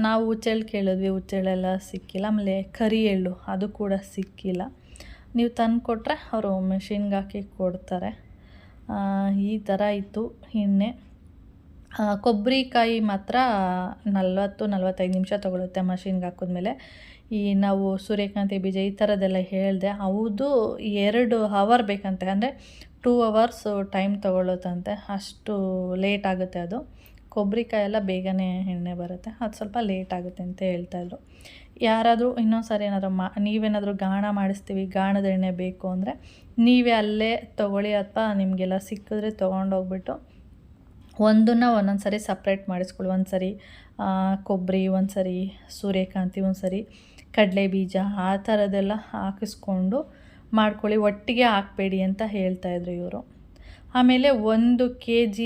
ನಾವು ಹುಚ್ಚೆಳ್ಳು ಕೇಳಿದ್ವಿ, ಹುಚ್ಚೆಳ್ಳೆಲ್ಲ ಸಿಕ್ಕಿಲ್ಲ. ಆಮೇಲೆ ಕರಿ ಎಳ್ಳು ಅದು ಕೂಡ ಸಿಕ್ಕಿಲ್ಲ. ನೀವು ತಂದು ಕೊಟ್ಟರೆ ಅವರು ಮೆಷಿನ್ಗೆ ಹಾಕಿ ಕೊಡ್ತಾರೆ. ಈ ಥರ ಇತ್ತು ಎಣ್ಣೆ. ಕೊಬ್ಬರಿಕಾಯಿ ಮಾತ್ರ 40-45 ನಿಮಿಷ ತೊಗೊಳುತ್ತೆ ಮಷಿನ್ಗೆ ಹಾಕಿದ್ಮೇಲೆ. ಈ ನಾವು ಸೂರ್ಯಕಾಂತಿ ಬೀಜ ಈ ಥರದ್ದೆಲ್ಲ ಹೇಳಿದೆ, ಹೌದು 2 ಅವರ್ ಬೇಕಂತೆ, ಅಂದರೆ 2 hours ಟೈಮ್ ತೊಗೊಳುತ್ತಂತೆ. ಅಷ್ಟು ಲೇಟ್ ಆಗುತ್ತೆ ಅದು. ಕೊಬ್ಬರಿಕಾಯಿ ಎಲ್ಲ ಬೇಗನೆ ಎಣ್ಣೆ ಬರುತ್ತೆ, ಅದು ಸ್ವಲ್ಪ ಲೇಟ್ ಆಗುತ್ತೆ ಅಂತ ಹೇಳ್ತಾಯಿದ್ರು. ಯಾರಾದರೂ ಇನ್ನೊಂದು ಸಾರಿ ಏನಾದರೂ ನೀವೇನಾದರೂ ಗಾಣ ಮಾಡಿಸ್ತೀವಿ, ಗಾಣದ ಎಣ್ಣೆ ಬೇಕು ಅಂದರೆ ನೀವೇ ಅಲ್ಲೇ ತೊಗೊಳ್ಳಿ, ಅಥವಾ ನಿಮಗೆಲ್ಲ ಸಿಕ್ಕಿದ್ರೆ ತೊಗೊಂಡೋಗ್ಬಿಟ್ಟು ಒಂದನ್ನು ಒಂದೊಂದು ಸರಿ ಸಪ್ರೇಟ್ ಮಾಡಿಸ್ಕೊಳ್ಳಿ. ಒಂದು ಸರಿ ಕೊಬ್ಬರಿ, ಒಂದು ಸರಿ ಸೂರ್ಯಕಾಂತಿ, ಒಂದು ಸರಿ ಕಡಲೆ ಬೀಜ, ಆ ಥರದ್ದೆಲ್ಲ ಹಾಕಿಸ್ಕೊಂಡು ಮಾಡ್ಕೊಳ್ಳಿ, ಒಟ್ಟಿಗೆ ಹಾಕಬೇಡಿ ಅಂತ ಹೇಳ್ತಾಯಿದ್ರು ಇವರು. ಆಮೇಲೆ 1 kg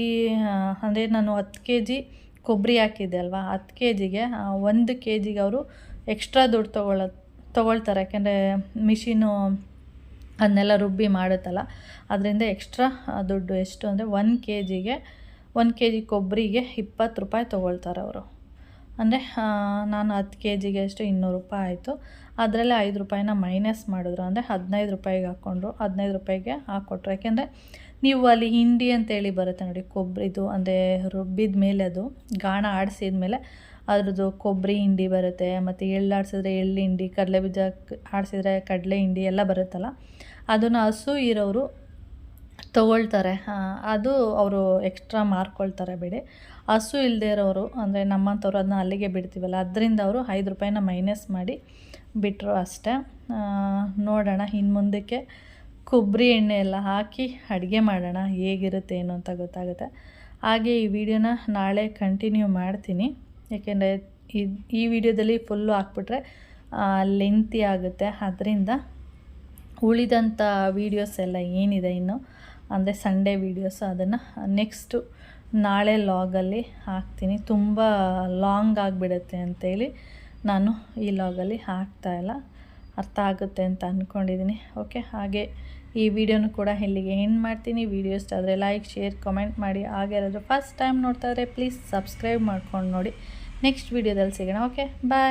ಅಂದರೆ ನಾನು 10 kg ಕೊಬ್ಬರಿ ಹಾಕಿದ್ದೆ ಅಲ್ವಾ, 10 kgಗೆ 1 kgಗೆ ಅವರು ಎಕ್ಸ್ಟ್ರಾ ದುಡ್ಡು ತೊಗೊಳ್ತಾರೆ. ಯಾಕೆಂದರೆ ಮಿಷಿನು ಅದನ್ನೆಲ್ಲ ರುಬ್ಬಿ ಮಾಡುತ್ತಲ್ಲ, ಅದರಿಂದ ಎಕ್ಸ್ಟ್ರಾ ದುಡ್ಡು. ಎಷ್ಟು ಅಂದರೆ 1 kg ಕೊಬ್ಬರಿಗೆ 20 ರೂಪಾಯಿ ತೊಗೊಳ್ತಾರೆ ಅವರು. ಅಂದರೆ ನಾನು 10 kgಗೆ ಎಷ್ಟು 200 ರೂಪಾಯಿ ಆಯಿತು. ಅದರಲ್ಲೇ 5 ರೂಪಾಯಿನ ಮೈನಸ್ ಮಾಡಿದ್ರು, ಅಂದರೆ 15 ರೂಪಾಯಿಗೆ ಹಾಕ್ಕೊಂಡ್ರು. 15 ರೂಪಾಯಿಗೆ ಹಾಕ್ಕೊಟ್ರು. ಯಾಕೆಂದರೆ ನೀವು ಅಲ್ಲಿ ಹಿಂಡಿ ಅಂತೇಳಿ ಬರುತ್ತೆ ನೋಡಿ, ಕೊಬ್ಬರಿದು, ಅಂದರೆ ರುಬ್ಬಿದ ಮೇಲೆ ಅದು ಗಾಣ ಆಡಿಸಿದ ಮೇಲೆ ಅದ್ರದ್ದು ಕೊಬ್ಬರಿ ಹಿಂಡಿ ಬರುತ್ತೆ, ಮತ್ತು ಎಳ್ಳು ಆಡಿಸಿದ್ರೆ ಎಳ್ಳು ಹಿಂಡಿ, ಕಡಲೆ ಬೀಜ ಆಡಿಸಿದ್ರೆ ಕಡಲೆ ಹಿಂಡಿ ಎಲ್ಲ ಬರುತ್ತಲ್ಲ, ಅದನ್ನು ಹಸು ಇರೋರು ತೊಗೊಳ್ತಾರೆ. ಅದು ಅವರು ಎಕ್ಸ್ಟ್ರಾ ಮಾರ್ಕೊಳ್ತಾರೆ ಬಿಡಿ. ಹಸು ಇಲ್ಲದೆ ಇರೋರು, ಅಂದರೆ ನಮ್ಮಂಥವ್ರು ಅದನ್ನ ಅಲ್ಲಿಗೆ ಬಿಡ್ತೀವಲ್ಲ, ಅದರಿಂದ ಅವರು 5 ರೂಪಾಯಿನ ಮೈನಸ್ ಮಾಡಿ ಬಿಟ್ಟರು ಅಷ್ಟೇ. ನೋಡೋಣ ಇನ್ನು ಮುಂದಕ್ಕೆ ಕೊಬ್ಬರಿ ಎಣ್ಣೆ ಎಲ್ಲ ಹಾಕಿ ಅಡುಗೆ ಮಾಡೋಣ, ಹೇಗಿರುತ್ತೆ ಏನು ಅಂತ ಗೊತ್ತಾಗುತ್ತೆ. ಹಾಗೆ ಈ ವಿಡಿಯೋನ ನಾಳೆ ಕಂಟಿನ್ಯೂ ಮಾಡ್ತೀನಿ, ಏಕೆಂದರೆ ಈ ವಿಡಿಯೋದಲ್ಲಿ ಫುಲ್ಲು ಹಾಕ್ಬಿಟ್ರೆ ಲೆಂತಿ ಆಗುತ್ತೆ. ಅದರಿಂದ ಉಳಿದಂಥ ವೀಡಿಯೋಸ್ ಎಲ್ಲ ಏನಿದೆ ಇನ್ನು, ಅಂದರೆ ಸಂಡೇ ವೀಡಿಯೋಸ್, ಅದನ್ನು ನೆಕ್ಸ್ಟು ನಾಳೆ ಲಾಗಲ್ಲಿ ಹಾಕ್ತೀನಿ. ತುಂಬ ಲಾಂಗ್ ಆಗಿಬಿಡುತ್ತೆ ಅಂತೇಳಿ ನಾನು ಈ ಲಾಗಲ್ಲಿ ಹಾಕ್ತಾಯಿಲ್ಲ. ಅರ್ಥ ಆಗುತ್ತೆ ಅಂತ ಅಂದ್ಕೊಂಡಿದ್ದೀನಿ. ಓಕೆ, ಹಾಗೆ ಈ ವಿಡಿಯೋನು ಕೂಡ ಇಲ್ಲಿಗೆ ಎಂಡ್ ಮಾಡ್ತೀನಿ. ವಿಡಿಯೋ ಇಷ್ಟ ಆದರೆ ಲೈಕ್, ಶೇರ್, ಕಮೆಂಟ್ ಮಾಡಿ. ಹಾಗೆ ಯಾರಾದರೂ ಫಸ್ಟ್ ಟೈಮ್ ನೋಡ್ತಾ ಇದ್ದರೆ ಪ್ಲೀಸ್ ಸಬ್ಸ್ಕ್ರೈಬ್ ಮಾಡ್ಕೊಂಡು ನೋಡಿ. ನೆಕ್ಸ್ಟ್ ವಿಡಿಯೋದಲ್ಲಿ ಸಿಗೋಣ. ಓಕೆ, ಬಾಯ್.